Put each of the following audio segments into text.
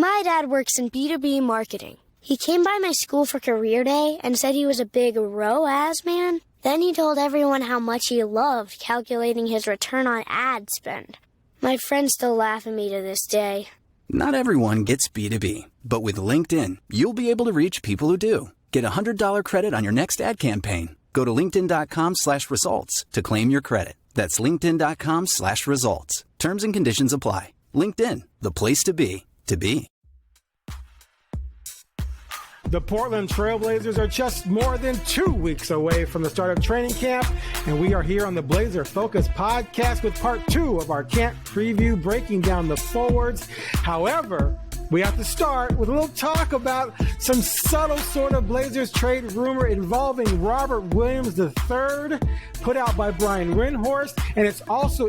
My dad works in B2B marketing. He came by my school for career day and said he was a big ROAS man. Then he told everyone how much he loved calculating his return on ad spend. My friends still laugh at me to this day. Not everyone gets B2B, but with LinkedIn, you'll be able to reach people who do. Get a $100 credit on your next ad campaign. Go to linkedin.com/results to claim your credit. That's linkedin.com/results. Terms and conditions apply. LinkedIn, the place to be, to be. The Portland Trailblazers are just more than 2 weeks away from the start of training camp, and we are here on the Blazer Focus podcast with part 2 of our camp preview, breaking down the forwards. However, we have to start with a little talk about some subtle sort of Blazers trade rumor involving Robert Williams III, put out by Brian Windhorst, and it's also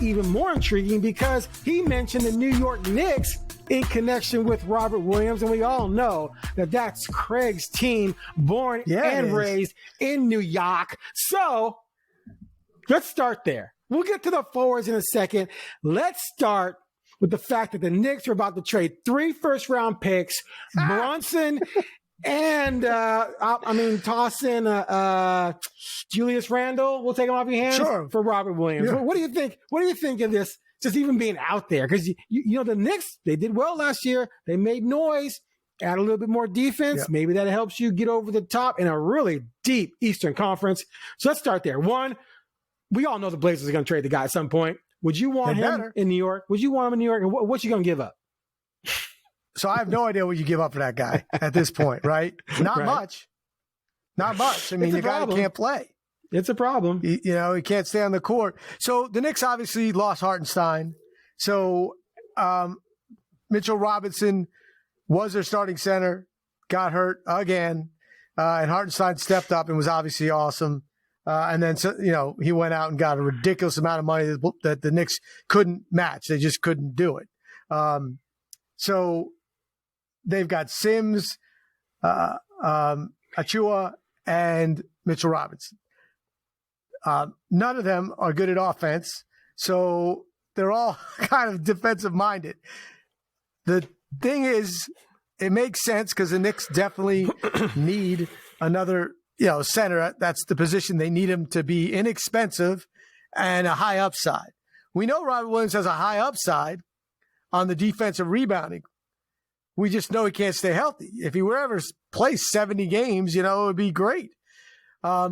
even more intriguing because he mentioned the New York Knicks in connection with Robert Williams, and we all know that that's Craig's team, born and raised in New York. So let's start there. We'll get to the forwards in a second. Let's start with the fact that the Knicks are about to trade 3 first-round picks, Brunson, and toss in Julius Randle. We'll take him off your hands for Robert Williams. Yeah. What do you think? What do you think of this? Just even being out there, because you know the Knicks, they did well last year. They made noise, add a little bit more defense. Yep. Maybe that helps you get over the top in a really deep Eastern Conference. So let's start there. One, we all know the Blazers are going to trade the guy at some point. Would you want him in New York? Would you want him in New York? And what's you going to give up? So I have no idea what you give up for that guy at this point, right? Not much. Not much. I mean, the guy can't play. It's a problem. He can't stay on the court. So the Knicks obviously lost Hartenstein. So Mitchell Robinson was their starting center, got hurt again, and Hartenstein stepped up and was obviously awesome. And then he went out and got a ridiculous amount of money that the Knicks couldn't match. They just couldn't do it. So they've got Sims, Achua, and Mitchell Robinson. None of them are good at offense, so they're all kind of defensive minded. The thing is, it makes sense because the Knicks definitely need another, center. That's the position they need him to be inexpensive and a high upside. We know Robert Williams has a high upside on the defensive rebounding. We just know he can't stay healthy. If he were ever play 70 games, it would be great. But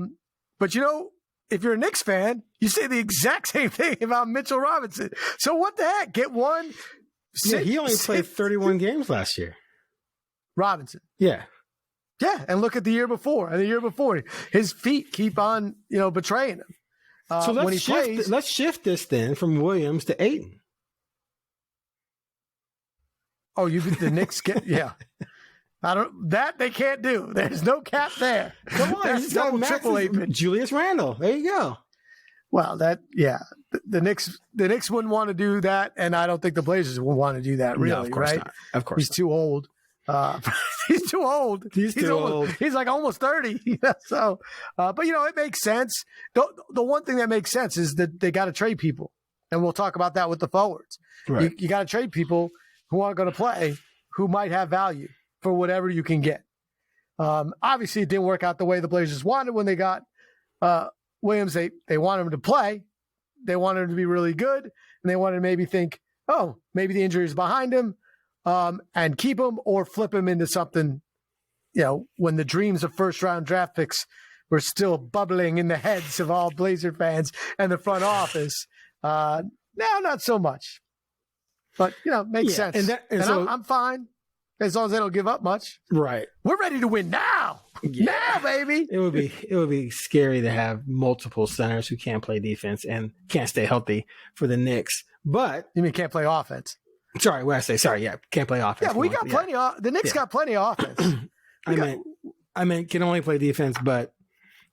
if you're a Knicks fan, you say the exact same thing about Mitchell Robinson. So what the heck? Get one. He only played 31 games last year. Robinson. Yeah. Yeah, and look at the year before. And the year before, his feet keep on, betraying him. So let's shift this then from Williams to Ayton. Oh, the Knicks get they can't do. There's no cap there. Come on, there's no triple A. Julius Randle. There you go. Well, the Knicks wouldn't want to do that, and I don't think the Blazers would want to do that. Really, no, of course right? Not. Of course, he's too old. He's too old. He's too old. He's like almost 30. So, but it makes sense. The one thing that makes sense is that they got to trade people, and we'll talk about that with the forwards. Right. You got to trade people who aren't going to play, who might have value for whatever you can get. Obviously, it didn't work out the way the Blazers wanted when they got Williams. They wanted him to play. They wanted him to be really good, and they wanted to maybe think, oh, maybe the injury is behind him, and keep him or flip him into something, when the dreams of first-round draft picks were still bubbling in the heads of all Blazer fans and the front office. Now, not so much. But, makes sense. And so, I'm fine as long as they don't give up much. Right. We're ready to win now. Yeah. Now, baby. It would be scary to have multiple centers who can't play defense and can't stay healthy for the Knicks. But you mean can't play offense? Sorry, what did I say? Sorry, yeah, can't play offense. Yeah, we got plenty of the Knicks got plenty of offense. I meant can only play defense, but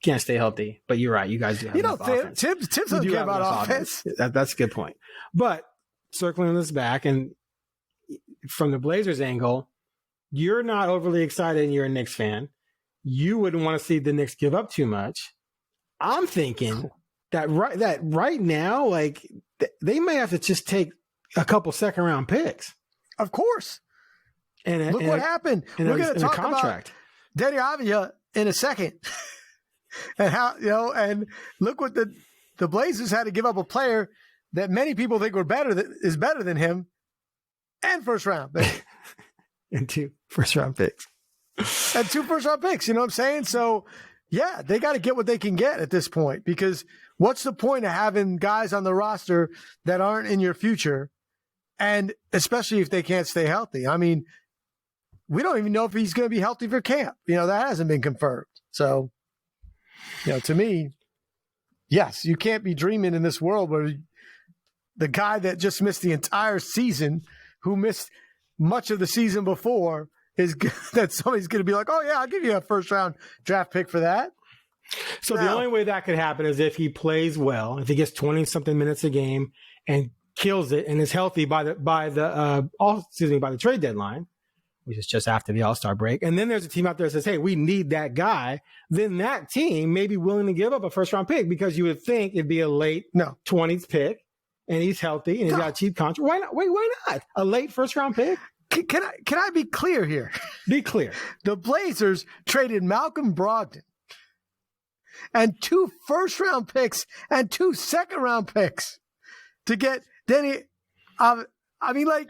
can't stay healthy. But you're right. You guys do have enough offense. Tibbs doesn't care about offense. That's a good point. But circling this back, and from the Blazers angle, you're not overly excited and you're a Knicks fan. You wouldn't want to see the Knicks give up too much. I'm thinking that right now, they may have to just take a couple second-round picks. Of course. Look what happened. We're going to talk about Deni Avdija in a second. And how, and look what the Blazers had to give up a player that many people think is better than him, and first round and 2 first-round picks. And 2 first-round picks, you know what I'm saying? So, yeah, they got to get what they can get at this point, because what's the point of having guys on the roster that aren't in your future, and especially if they can't stay healthy? I mean, we don't even know if he's going to be healthy for camp. That hasn't been confirmed. So, to me, yes, you can't be dreaming in this world where the guy that just missed the entire season, who missed much of the season before, that somebody's going to be like, oh, yeah, I'll give you a first-round draft pick for that. So the only way that could happen is if he plays well, if he gets 20-something minutes a game and kills it and is healthy by the trade deadline, which is just after the All-Star break. And then there's a team out there that says, hey, we need that guy. Then that team may be willing to give up a first-round pick, because you would think it'd be a late 20s pick, and he's healthy and he's got a cheap contract. Why not? Wait, why not? A late first-round pick? Can I be clear here? Be clear. The Blazers traded Malcolm Brogdon and 2 first-round picks and 2 second-round picks to get Deni.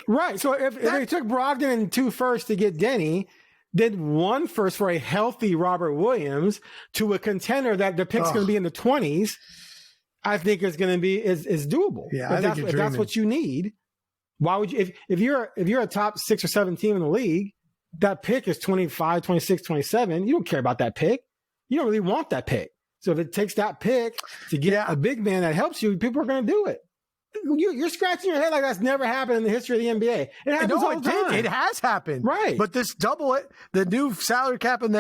Right. So if they took Brogdon and 2 firsts to get Deni, then 1 first for a healthy Robert Williams to a contender that the pick's going to be in the 20s, I think is going to be is doable. Yeah, if that's what you need. Why would you, if you're a top 6 or 7 team in the league, that pick is 25, 26, 27. You don't care about that pick. You don't really want that pick. So if it takes that pick to get a big man that helps you, people are going to do it. You're scratching your head like that's never happened in the history of the NBA. It happens all the time. It has happened. Right. But this the new salary cap and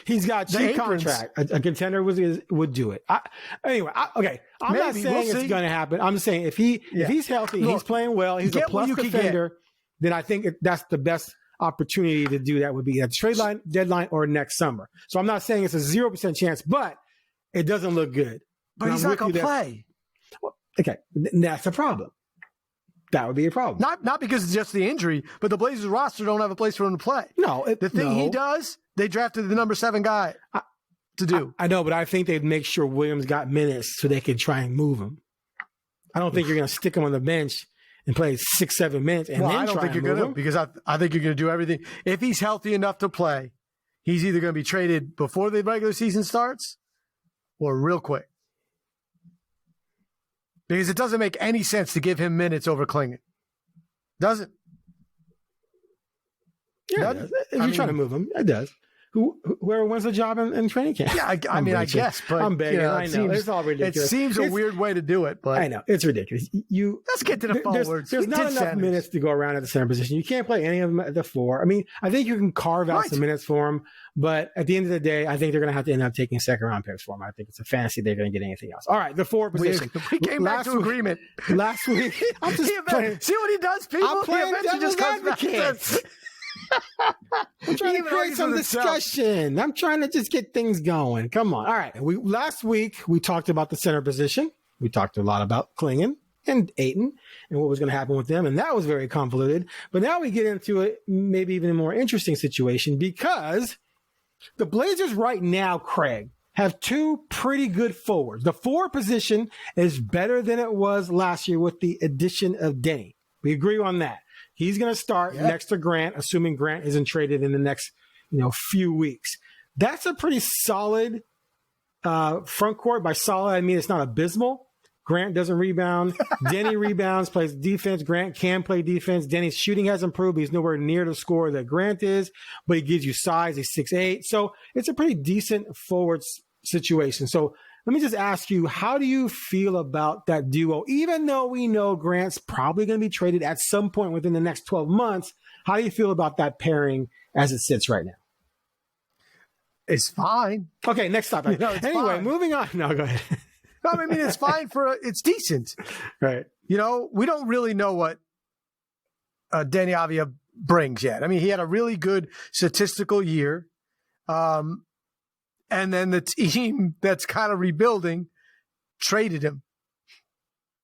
he's got a cheap contract. A contender would do it. Okay. I'm not saying it's going to happen. I'm saying if he's healthy, he's playing well, he's a plus defender, then I think that's the best opportunity to do that would be at the trade line, deadline, or next summer. So I'm not saying it's a 0% chance, but it doesn't look good. But he's not going to play. Okay, that's a problem. That would be a problem. Not because it's just the injury, but the Blazers roster don't have a place for him to play. No. He does, they drafted the number 7 guy to do. I know, but I think they'd make sure Williams got minutes so they could try and move him. I don't think you're going to stick him on the bench and play 6-7 minutes and then try and move him. I don't think you're going to, because I think you're going to do everything. If he's healthy enough to play, he's either going to be traded before the regular season starts or real quick. Because it doesn't make any sense to give him minutes over Klingon. Doesn't. Yeah, it does. If you're trying to move him, it does. Whoever wins the job in training camp. Yeah, I guess, but I'm begging. I know it's all ridiculous. It seems a weird way to do it, but I know it's ridiculous. Let's get to the forwards. There's not enough minutes to go around at the center position. You can't play any of them at the 4. I mean, I think you can carve out some minutes for them, but at the end of the day, I think they're going to have to end up taking second-round picks for them. I think it's a fantasy they're going to get anything else. All right, the 4 position. We came back to agreement last week. I'm just playing. See what he does, people. I'm playing devil's advocate. I'm trying to create some discussion. I'm trying to just get things going. Come on. All right. Last week, we talked about the center position. We talked a lot about Klingon and Ayton and what was going to happen with them. And that was very convoluted. But now we get into a maybe even a more interesting situation, because the Blazers right now, Craig, have 2 pretty good forwards. The 4 position is better than it was last year with the addition of Deni. We agree on that. He's going to start next to Grant, assuming Grant isn't traded in the next, few weeks. That's a pretty solid front court. By solid, I mean it's not abysmal. Grant doesn't rebound. Deni rebounds, plays defense. Grant can play defense. Deni's shooting has improved. He's nowhere near the scorer that Grant is, but he gives you size. He's 6'8". So it's a pretty decent forward situation. So let me just ask you, how do you feel about that duo? Even though we know Grant's probably going to be traded at some point within the next 12 months, how do you feel about that pairing as it sits right now? It's fine. Okay, next topic. Anyway, moving on. No, go ahead. No, I mean, it's fine it's decent. Right. We don't really know what Deni Avdija brings yet. I mean, he had a really good statistical year. And then the team that's kind of rebuilding traded him.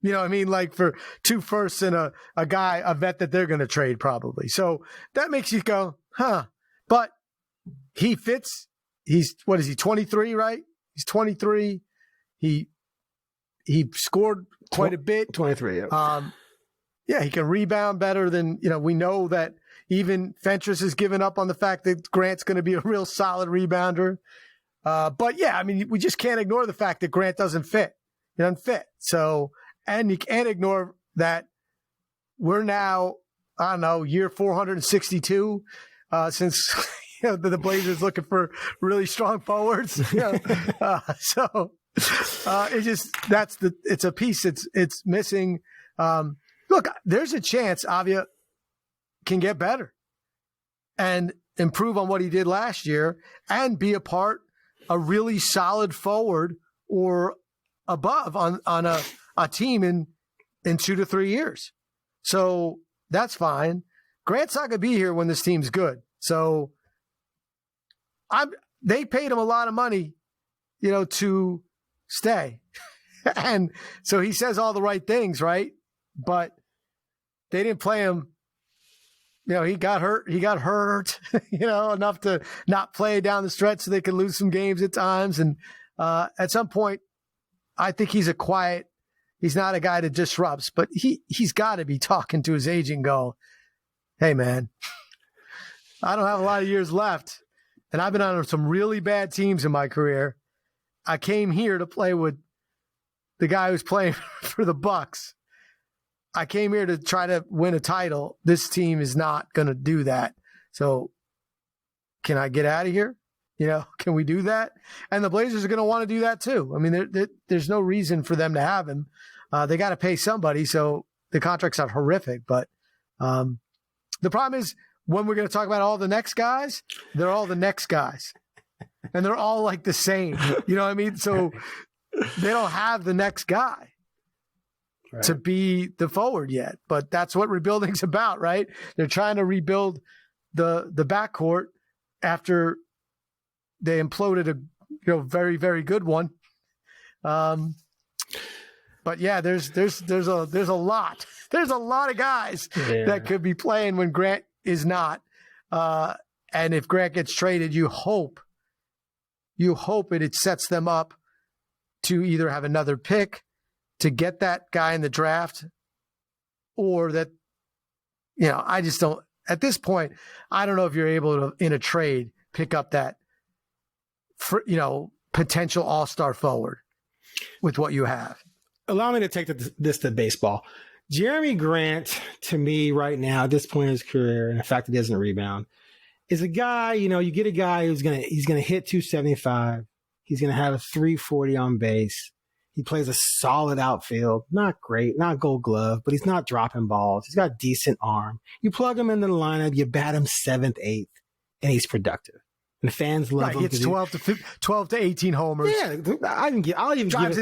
You know what I mean? Like for 2 firsts and a vet that they're going to trade probably. So that makes you go, huh. But he fits. He's, 23, right? He's 23. He scored quite a bit. 23, yeah. Yeah, he can rebound better than, we know that even Fentress has given up on the fact that Grant's going to be a real solid rebounder. But yeah, I mean, we just can't ignore the fact that Grant doesn't fit. He doesn't fit. So, and you can't ignore that we're now, I don't know, year 462 since the Blazers looking for really strong forwards. So it just it's a piece it's missing. Look, there's a chance Avdija can get better and improve on what he did last year and be a really solid forward or above on a team in 2 to 3 years. So that's fine. Grant's not going to be here when this team's good. So they paid him a lot of money, to stay. And so he says all the right things, right? But they didn't play him. He got hurt. He got hurt, enough to not play down the stretch so they could lose some games at times. And at some point, I think he's not a guy that disrupts, but he's got to be talking to his agent and go, hey, man, I don't have a lot of years left. And I've been on some really bad teams in my career. I came here to play with the guy who's playing for the Bucks. I came here to try to win a title. This team is not going to do that. So can I get out of here? Can we do that? And the Blazers are going to want to do that too. I mean, there's no reason for them to have him. They got to pay somebody. So the contract's not horrific. But the problem is when we're going to talk about all the next guys, they're all the next guys. And they're all like the same. You know what I mean? So they don't have the next guy. Right. To be the forward yet, but that's what rebuilding's about, right? They're trying to rebuild the backcourt after they imploded a very, very good one. But yeah, there's a lot of guys that could be playing when Grant is not. And if Grant gets traded, you hope it sets them up to either have another pick to get that guy in the draft, or that, I just don't, at this point, I don't know if you're able to, in a trade, pick up that, potential all-star forward with what you have. Allow me to take this to baseball. Jerami Grant, to me right now, at this point in his career, and the fact that he doesn't rebound, is a guy, you get a guy he's going to hit 275. He's going to have a 340 on base. He plays a solid outfield, not great, not Gold Glove, but he's not dropping balls. He's got a decent arm. You plug him into the lineup, you bat him 7th, 8th, and he's productive. And the fans love him. He hits 12 to 18 homers. Yeah, I'll even give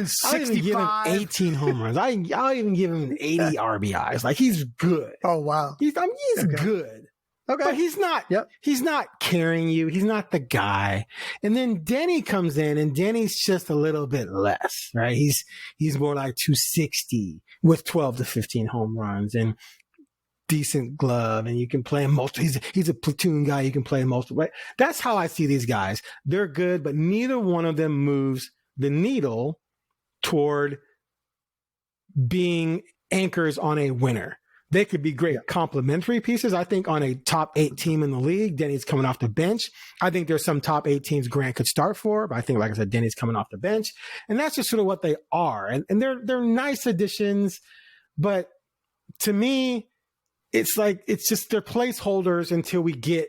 him 18 home runs. I'll even give him 80 RBIs. Like, he's good. Oh, wow. He's good. Okay. But he's not carrying you. He's not the guy. And then Deni comes in, and Deni's just a little bit less, right? He's more like 260 with 12 to 15 home runs and decent glove, and you can play him multiple. He's a platoon guy. You can play him multiple, right? That's how I see these guys. They're good, but neither one of them moves the needle toward being anchors on a winner. They could be great complementary pieces. I think on a top 8 team in the league, Deni's coming off the bench. I think there's some top 8 teams Grant could start for, but I think, like I said, Deni's coming off the bench. And that's just sort of what they are. And they're nice additions, but to me, it's just they're placeholders until we get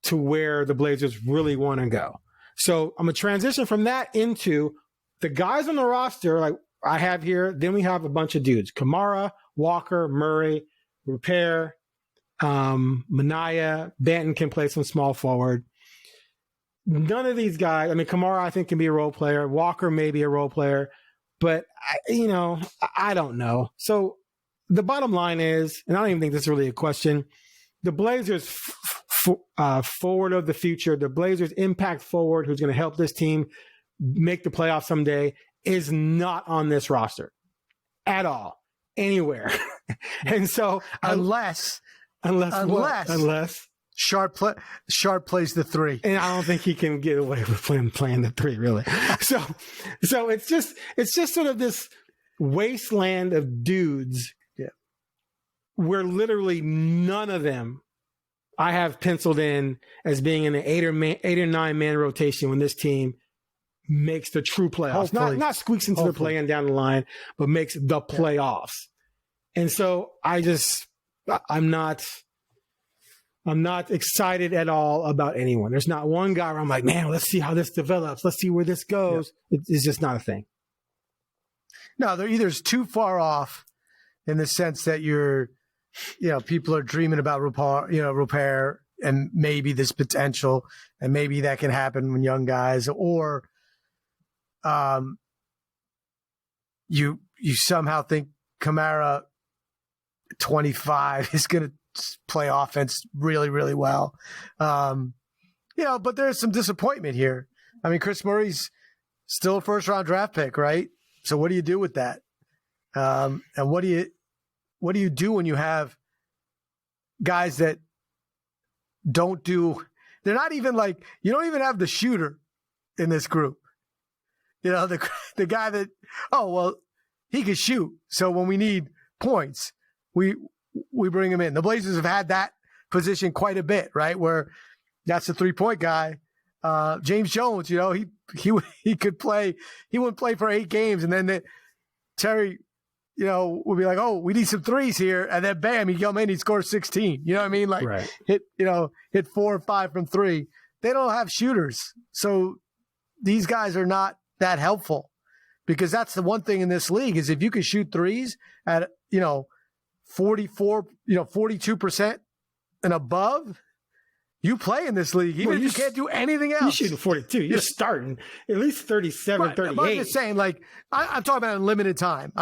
to where the Blazers really want to go. So I'm going to transition from that into the guys on the roster, like I have here. Then we have a bunch of dudes: Kamara, Walker, Murray, Repair, Minaya, Banton can play some small forward. None of these guys, Kamara, I think, can be a role player. Walker may be a role player, but I don't know. So the bottom line is, and I don't even think this is really a question, the Blazers forward of the future, the Blazers impact forward who's going to help this team make the playoffs someday is not on this roster at all. anywhere. And so unless Sharp plays the 3. And I don't think he can get away with playing the 3, really. So it's just sort of this wasteland of dudes where literally none of them I have penciled in as being in an 8 or 9 man rotation when this team makes the true playoffs. Not squeaks into the play-in down the line, but makes the playoffs. And so I'm not excited at all about anyone. There's not one guy where I'm like, man, let's see how this develops. Let's see where this goes. Yeah. It's just not a thing. No, they're either too far off in the sense that people are dreaming about repair and maybe this potential, and maybe that can happen when young guys, or you somehow think Kamara 25 is going to play offense really, really well. But there's some disappointment here. I mean, Chris Murray's still a first-round draft pick, right? So what do you do with that? And what do you do when you have guys that they're not even like, you don't even have the shooter in this group. The guy that, he could shoot. So when we need points, we bring him in. The Blazers have had that position quite a bit, right? Where that's the 3-point guy. James Jones, he could play. He wouldn't play for 8 games, and then Terry, would be like, "Oh, we need some threes here," and then bam, he'd come in, he'd score 16. You know what I mean? Like right. hit 4 or 5 from 3. They don't have shooters, so these guys are not that helpful, because that's the one thing in this league is if you can shoot threes at 42% and above, you play in this league, even if you can't do anything else. You're shooting 42. You're starting at least 37, right. 38. I'm just saying, like, I'm talking about in limited time.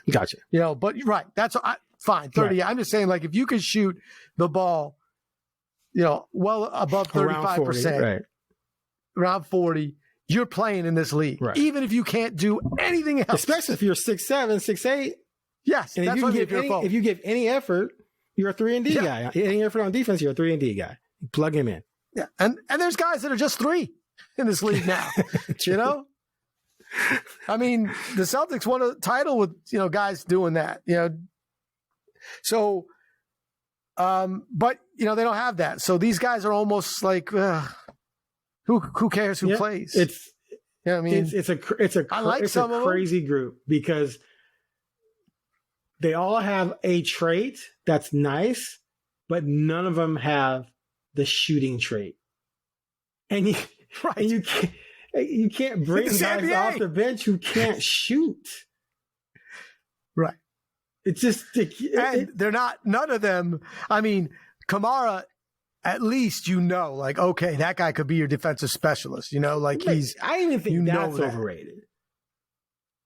Gotcha. But right. That's fine. 30. Right. I'm just saying, like, if you can shoot the ball, well above 35%, around 40, you're playing in this league, right. Even if you can't do anything else. Especially if you're 6'7", 6'8". Yes. And if you give any effort, you're a 3-and-D guy. Any effort on defense, you're a 3-and-D guy. You plug him in. Yeah. And there's guys that are just 3 in this league now. I mean, the Celtics won a title with, guys doing that, So, but, they don't have that. So these guys are almost like, who cares who plays? It's a crazy group because they all have a trait that's nice, but none of them have the shooting trait. And you can't bring guys off the bench who can't shoot. Right. It's just they're not, none of them. I mean, Kamara, at least like, okay, that guy could be your defensive specialist. Like I even think that's overrated.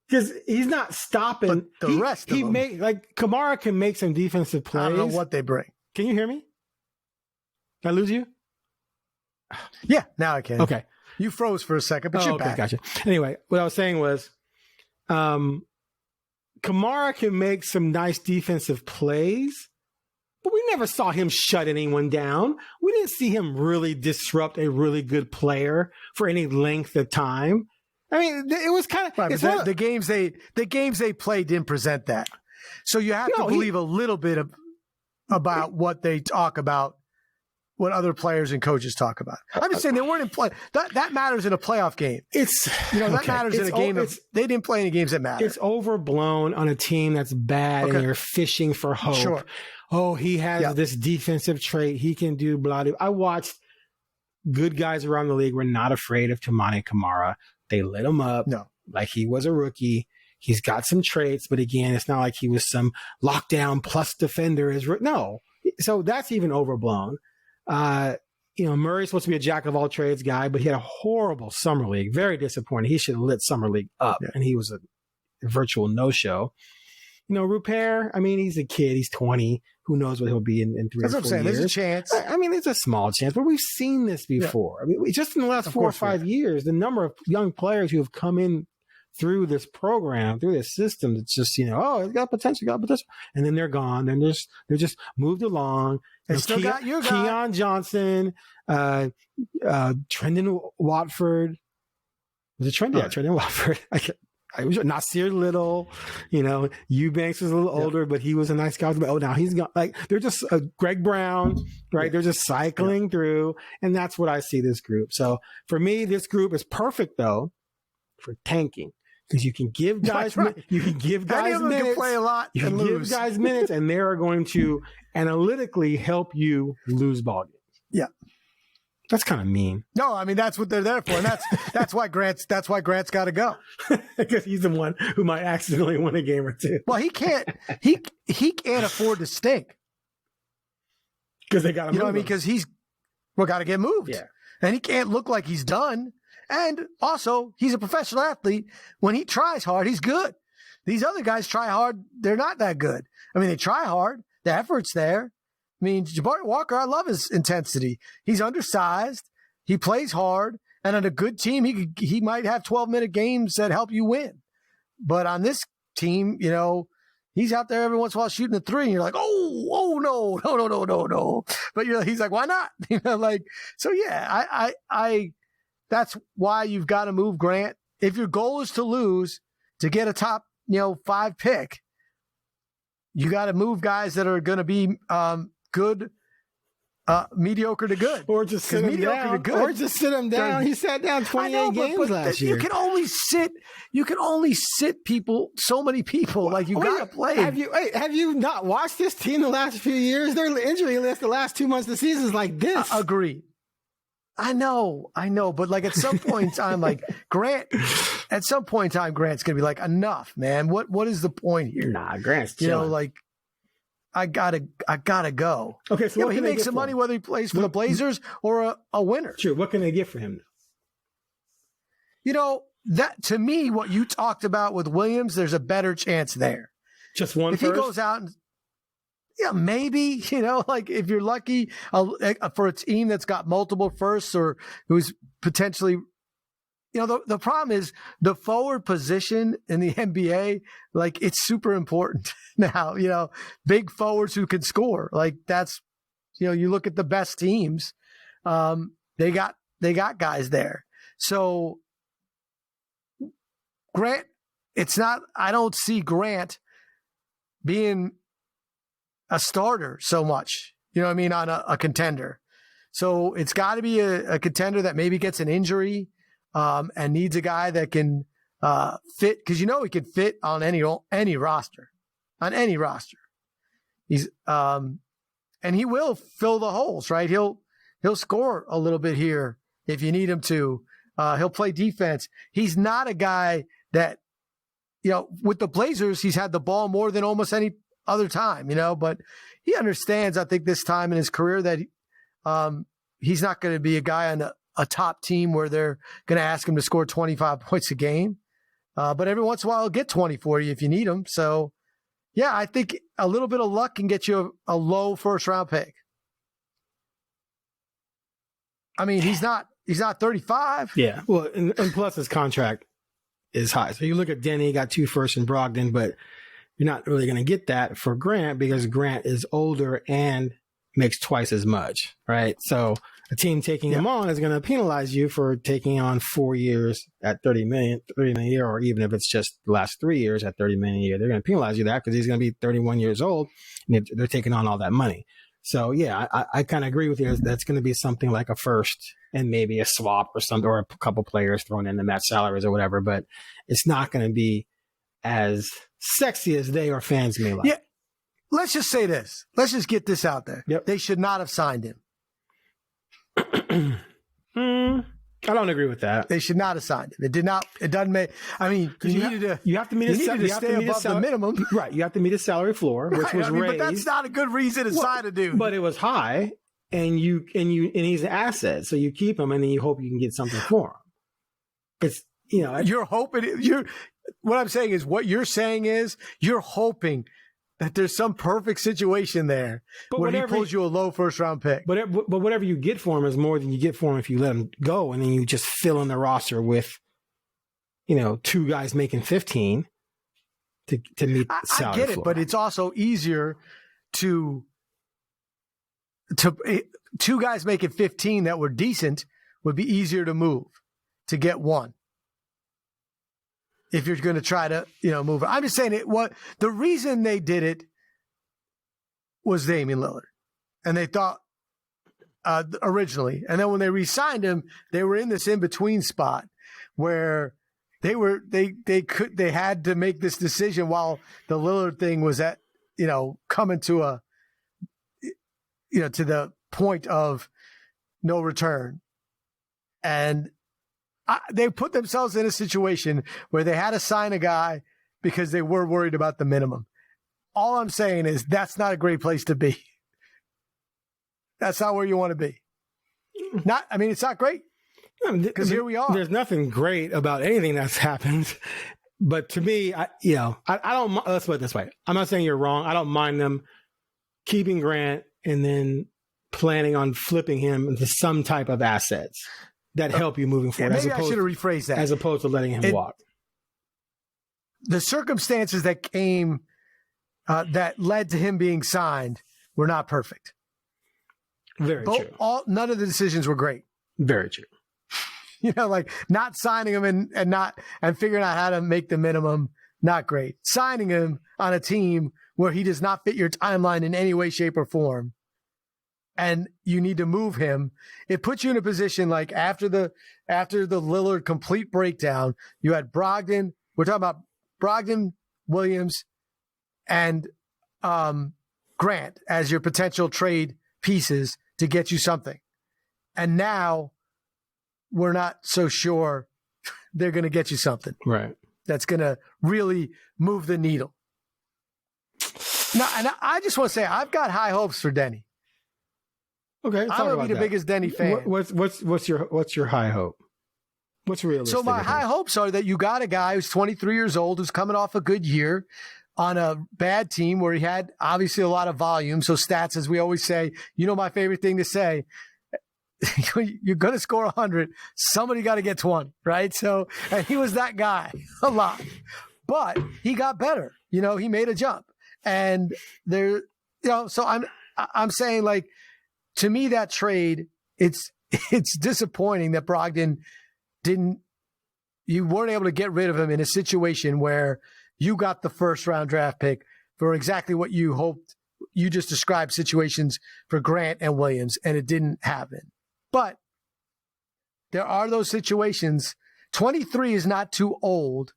Because he's not stopping. But the rest of them. Kamara can make some defensive plays. I don't know what they bring. Can you hear me? Did I lose you? Yeah, now I can. Okay. You froze for a second, but you're back. Gotcha. Anyway, what I was saying was Kamara can make some nice defensive plays, but we never saw him shut anyone down. We didn't see him really disrupt a really good player for any length of time. I mean, it was kind of the games they played didn't present that. So you have to believe a little bit about what they talk about, what other players and coaches talk about. I'm just saying they weren't in play. That matters in a playoff game. That matters in a game. They didn't play any games that matter. It's overblown on a team that's bad and you're fishing for hope. Sure. Oh, he has this defensive trait. He can do blah, blah. I watched good guys around the league were not afraid of Toumani Kamara. They lit him up like he was a rookie. He's got some traits, but again, it's not like he was some lockdown plus defender. No. So that's even overblown. Murray's supposed to be a jack of all trades guy, but he had a horrible summer league. Very disappointing. He should have lit summer league up, and he was a virtual no-show. Rupert, I mean, he's a kid. He's 20. Who knows what he'll be in 3 or 4 years. That's what I'm saying. There's a chance. I mean, there's a small chance, but we've seen this before. I mean, just in the last 4 or 5 years, the number of young players who have come in through this program, through this system. It's just, oh, it's got potential, and then they're gone. And they're just moved along. They still got your guy. Keon Johnson, Trendon Watford. Was it Trendon? Yeah, Trendon Watford. I was Nasir Little, Eubanks was a little older, but he was a nice guy. But now he's gone. Like, they're just Greg Brown, right? They're just cycling through, and that's what I see this group. So for me, this group is perfect though for tanking, because you can give guys you can give guys minutes, can play a lot, you can give guys minutes, and they are going to analytically help you lose ball games. Yeah. That's kind of mean. No, I mean, that's what they're there for. And that's why Grant's got to go. Because he's the one who might accidentally win a game or two. Well, he can't afford to stink. Because they got to move him. Because got to get moved. Yeah. And he can't look like he's done. And also, he's a professional athlete. When he tries hard, he's good. These other guys try hard. They're not that good. I mean, they try hard. The effort's there. I mean, Jabari Walker, I love his intensity. He's undersized. He plays hard. And on a good team, he might have 12-minute games that help you win. But on this team, he's out there every once in a while shooting a three, and you're like, oh, no. But he's like, why not? So yeah, I that's why you've got to move Grant. If your goal is to lose, to get a top, 5 pick, you got to move guys that are going to be good, mediocre to good, or just sit him down. Or just sit him down. He sat down 28 games last year. You can only sit people, so many people. Like, you got to play. Have you not watched this team the last few years? Their injury list the last 2 months of the season is like this. Agreed. I know. But like, at some point in time, like Grant, Grant's going to be like, enough, man. What is the point here? Nah, Grant's chilling. I gotta go. Okay, so he makes some money whether he plays for the Blazers or a winner. Sure. What can they get for him? That, to me, what you talked about with Williams, there's a better chance there. Just one. If he goes out and maybe, if you're lucky for a team that's got multiple firsts or who's potentially. The problem is the forward position in the NBA, like, it's super important now, big forwards who can score. Like, that's, you look at the best teams, they got guys there. So Grant, I don't see Grant being a starter so much, on a contender. So it's got to be a contender that maybe gets an injury. And needs a guy that can fit, because he can fit on any roster, He's and he will fill the holes, right? He'll score a little bit here if you need him to. He'll play defense. He's not a guy that, with the Blazers, he's had the ball more than almost any other time, but he understands, I think, this time in his career that he's not going to be a guy on a top team where they're going to ask him to score 25 points a game. But every once in a while, he'll get 20 for you if you need him. So, yeah, I think a little bit of luck can get you a low first-round pick. I mean, he's not 35. Yeah, well, and plus his contract is high. So you look at Deni, got 2 firsts in Brogdon, but you're not really going to get that for Grant because Grant is older and makes twice as much, right? So a team taking him on is going to penalize you for taking on 4 years at $30 million a year, or even if it's just the last 3 years at $30 million a year, they're going to penalize you that because he's going to be 31 years old and they're taking on all that money. So yeah, I kind of agree with you. That's going to be something like a first and maybe a swap or something, or a couple players thrown in to match salaries or whatever, but it's not going to be as sexy as they or fans may like. Yeah. Let's just say this. Let's just get this out there. Yep. They should not have signed him. I don't agree with that. They should not have signed him. It did not. It doesn't make. I mean, you have to meet the minimum. Right. You have to meet a salary floor, which was raised. But that's not a good reason to sign a dude. But it was high, and he's an asset, so you keep him, and then you hope you can get something for him. It's you're hoping. What I'm saying is, what you're saying is, you're hoping that there's some perfect situation there where he pulls you a low first-round pick. But whatever you get for him is more than you get for him if you let him go, and then you just fill in the roster with two guys making 15 to meet the salary I get it, floor. but it's also easier to two guys making 15 that were decent would be easier to move to get one. If you're going to try to, move it. I'm just saying the reason they did it was Damian Lillard. And they thought originally. And then when they re-signed him, they were in this in-between spot where they had to make this decision while the Lillard thing was at, coming to to the point of no return. And they put themselves in a situation where they had to sign a guy because they were worried about the minimum. All I'm saying is that's not a great place to be. That's not where you want to be. It's not great because here we are. There's nothing great about anything that's happened. But to me, I don't, let's put it this way. I'm not saying you're wrong. I don't mind them keeping Grant and then planning on flipping him into some type of assets that help you moving forward. Maybe I should have rephrased that. As opposed to letting him walk. The circumstances that came, that led to him being signed were not perfect. Very true. None of the decisions were great. Very true. Like not signing him and figuring out how to make the minimum, not great. Signing him on a team where he does not fit your timeline in any way, shape, or form, and you need to move him, it puts you in a position like after the Lillard complete breakdown, you had Brogdon. We're talking about Brogdon, Williams, and Grant as your potential trade pieces to get you something. And now we're not so sure they're going to get you something. Right. That's going to really move the needle. Now, and I just want to say I've got high hopes for Deni. Okay, I'm going to be the biggest Deni fan. What's your high hope? What's realistic? So my high hopes are that you got a guy who's 23 years old, who's coming off a good year on a bad team where he had obviously a lot of volume. So stats, as we always say, my favorite thing to say, you're going to score 100. Somebody got to get 20, right? So, and he was that guy a lot, but he got better. He made a jump, and there, so I'm saying, like, to me, that trade, it's disappointing that Brogdon you weren't able to get rid of him in a situation where you got the first round draft pick for exactly what you hoped. You just described situations for Grant and Williams, and it didn't happen. But there are those situations. 23 is not too old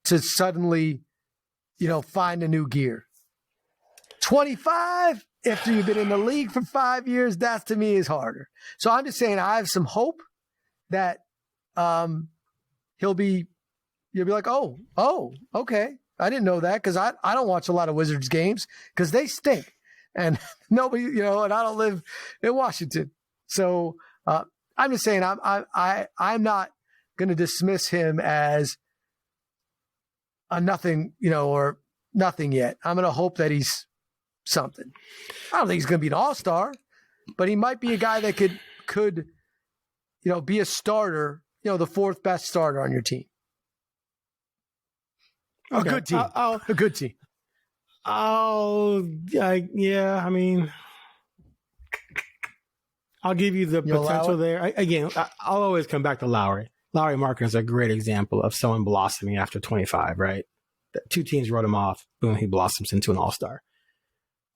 to suddenly, find a new gear. 25, after you've been in the league for 5 years, that to me is harder. So I'm just saying I have some hope that you'll be like, oh, okay. I didn't know that because I don't watch a lot of Wizards games because they stink. And nobody, and I don't live in Washington. So I'm just saying I'm not going to dismiss him as a nothing, or nothing yet. I'm going to hope that he's something. I don't think he's going to be an all-star, but he might be a guy that could be a starter, the fourth best starter on your team. Okay. A good team. A good team. I'll give you the potential there. I'll always come back to Lowry. Lowry Markkanen is a great example of someone blossoming after 25, right? Two teams wrote him off. Boom, he blossoms into an all-star.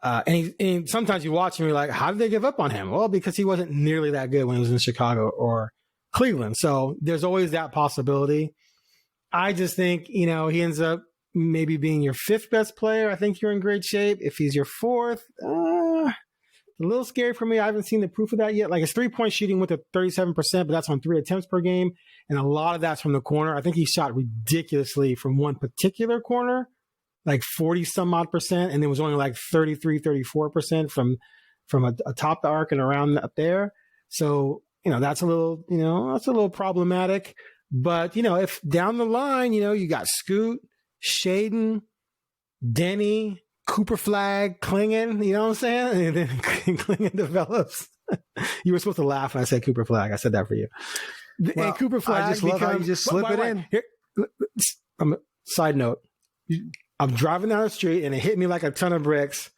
And sometimes you watch him, you're like, how did they give up on him? Well, because he wasn't nearly that good when he was in Chicago or Cleveland. So there's always that possibility. I just think, he ends up maybe being your fifth best player. I think you're in great shape. If he's your fourth, a little scary for me. I haven't seen the proof of that yet. Like, his 3-point shooting went to 37%, but that's on 3 attempts per game. And a lot of that's from the corner. I think he shot ridiculously from one particular corner, like 40 some odd percent. And it was only like 33, 34% from atop the arc and around up there. So, that's a little problematic. But, if down the line, you got Scoot, Shaden, Deni, Cooper Flag, Klingon, you know what I'm saying? And then Klingon develops. You were supposed to laugh when I said Cooper Flag. I said that for you. Well, and Cooper Flag I just love how you just slip it in. Side note, I'm driving down the street and it hit me like a ton of bricks.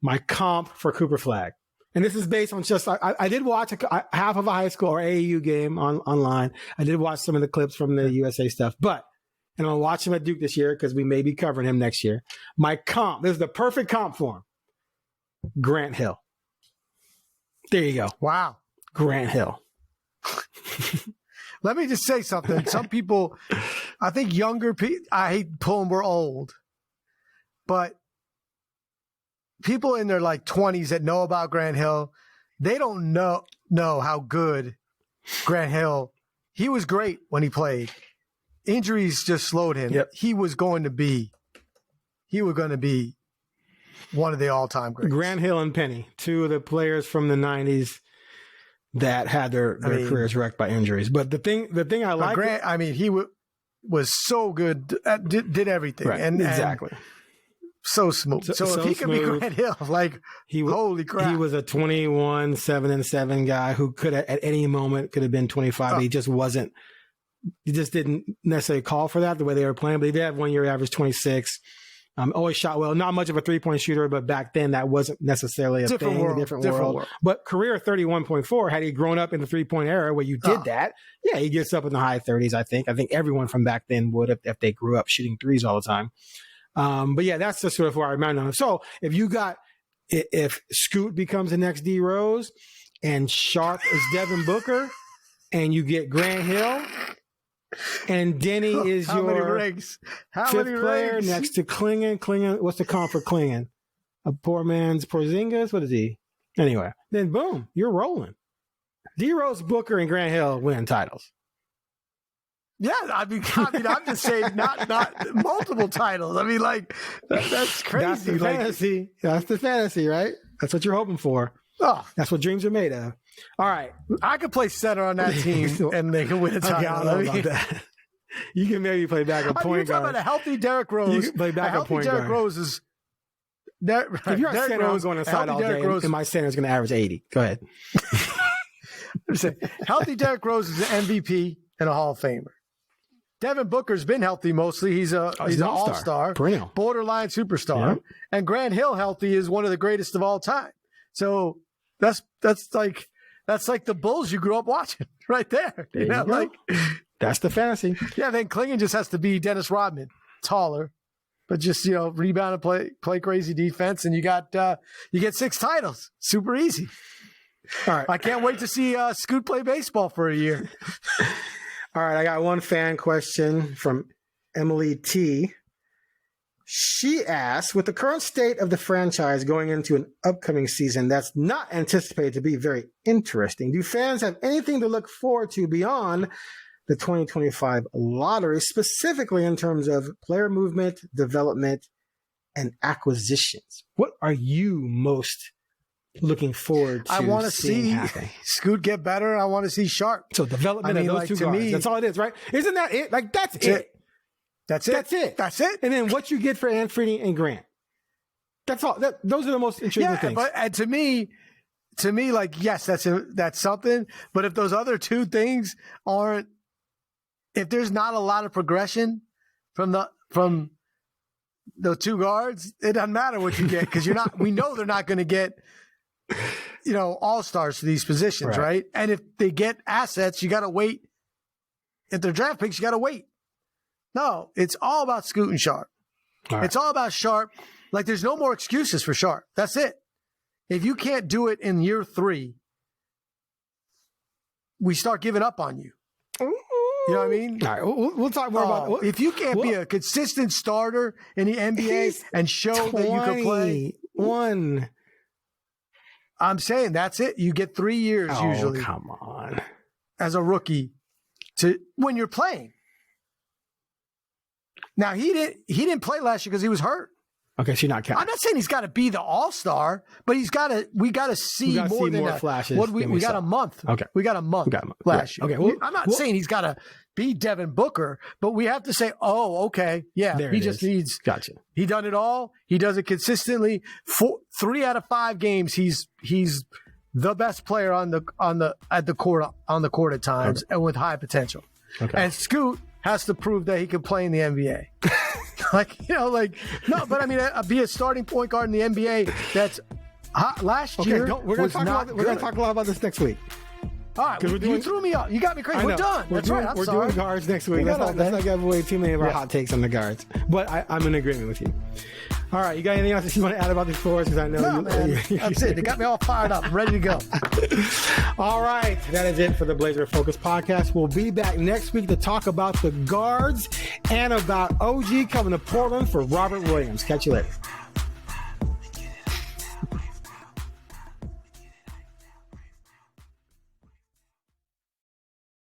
My comp for Cooper Flag. And this is based on just, I did watch half of a high school or AAU game online. I did watch some of the clips from the USA stuff, and I'm going to watch him at Duke this year because we may be covering him next year. My comp, this is the perfect comp for him. Grant Hill. There you go. Wow. Grant Hill. Let me just say something. Some people, I think younger people, I hate pulling we're old, but people in their like 20s that know about Grant Hill, they don't know how good Grant Hill, he was great when he played. Injuries just slowed him. Yep. He was going to be one of the all-time greats. Grant Hill and Penny, two of the players from the 90s that had their careers wrecked by injuries. But the thing I like, Grant, he was so good, did everything. Right, and exactly. So smooth. So if he could be Grant Hill, holy crap. He was a 21, 7-7 guy who could at any moment could have been 25. He just wasn't. He just didn't necessarily call for that the way they were playing. But he did have 1 year average 26. Always shot well. Not much of a 3-point shooter, but back then that wasn't necessarily a different world. But career 31.4. Had he grown up in the 3-point era where you did that, yeah, he gets up in the high 30s. I think everyone from back then would if they grew up shooting threes all the time. But yeah, that's just sort of where I remember him. So if Scoot becomes the next D Rose and Sharp is Devin Booker and you get Grant Hill and Deni is your fifth player next to Klingon, what's the comp for Klingon? A poor man's Porzingis? What is he? Anyway, then boom, you're rolling. D Rose, Booker, and Grant Hill win titles. Yeah, I'm just saying not multiple titles. That's crazy. That's the fantasy. That's the fantasy, right? That's what you're hoping for. Oh, that's what dreams are made of. All right. I could play center on that team and they can win a title. Okay, I don't know about that. You can maybe play back a point guard. You're talking about a healthy Derrick Rose. You can play back a point Derrick guard. Rose is... If you're a center, I'm going inside all day, and my center is going to average 80. Go ahead. Healthy Derrick Rose is an MVP and a Hall of Famer. Devin Booker's been healthy mostly. He's an all-star, perennial, borderline superstar. Yeah. And Grant Hill healthy is one of the greatest of all time. So that's like the Bulls you grew up watching right there. You go. That's the fantasy. Yeah, then Klingon just has to be Dennis Rodman, taller, but just rebound and play crazy defense, and you get 6 titles. Super easy. All right, I can't wait to see Scoot play baseball for a year. All right, I got one fan question from Emily T. She asks, with the current state of the franchise going into an upcoming season that's not anticipated to be very interesting, do fans have anything to look forward to beyond the 2025 lottery, specifically in terms of player movement, development, and acquisitions? What are you most looking forward to? I want to see happen? Scoot get better. I want to see Sharp. So development of those two guards. That's all it is, right? Isn't that it? That's it. That's it. And then what you get for Anthony and Grant. That's all. Those are the most intriguing things. But to me, yes, that's something. But if those other two things aren't, if there's not a lot of progression from the two guards, it doesn't matter what you get because we know they're not going to get, all-stars for these positions, right? And if they get assets, you got to wait. If they're draft picks, you got to wait. No, it's all about Scoot and Sharp. Right. It's all about Sharp. There's no more excuses for Sharp. That's it. If you can't do it in year 3, we start giving up on you. You know what I mean? All right, we'll talk more about it. If you can't be a consistent starter in the NBA and show that you can play. I'm saying that's it. You get 3 years usually. Come on. As a rookie when you're playing. Now, he didn't play last year because he was hurt. Okay, so you're not counting. I'm not saying he's got to be the all-star, but we got to see more flashes. We got a month. Okay. We got a month last year. Okay. Well, I'm not saying he's got to be Devin Booker, but we have to say, okay, yeah, he just needs. Gotcha. He done it all. He does it consistently. 3 out of 5 games, he's the best player on the court at times and with high potential. Okay. And Scoot has to prove that he can play in the NBA. No, but I mean, be a starting point guard in the NBA that's last year. We're going to talk a lot about this next week. All right, you threw me up. You got me crazy. We're done. We're doing guards next week. Let's not give away too many of our hot takes on the guards. But I'm in agreement with you. All right, you got anything else that you want to add about these floors? Because I know that's it. They got me all fired up, ready to go. All right, that is it for the Blazer Focus podcast. We'll be back next week to talk about the guards and about OG coming to Portland for Robert Williams. Catch you later.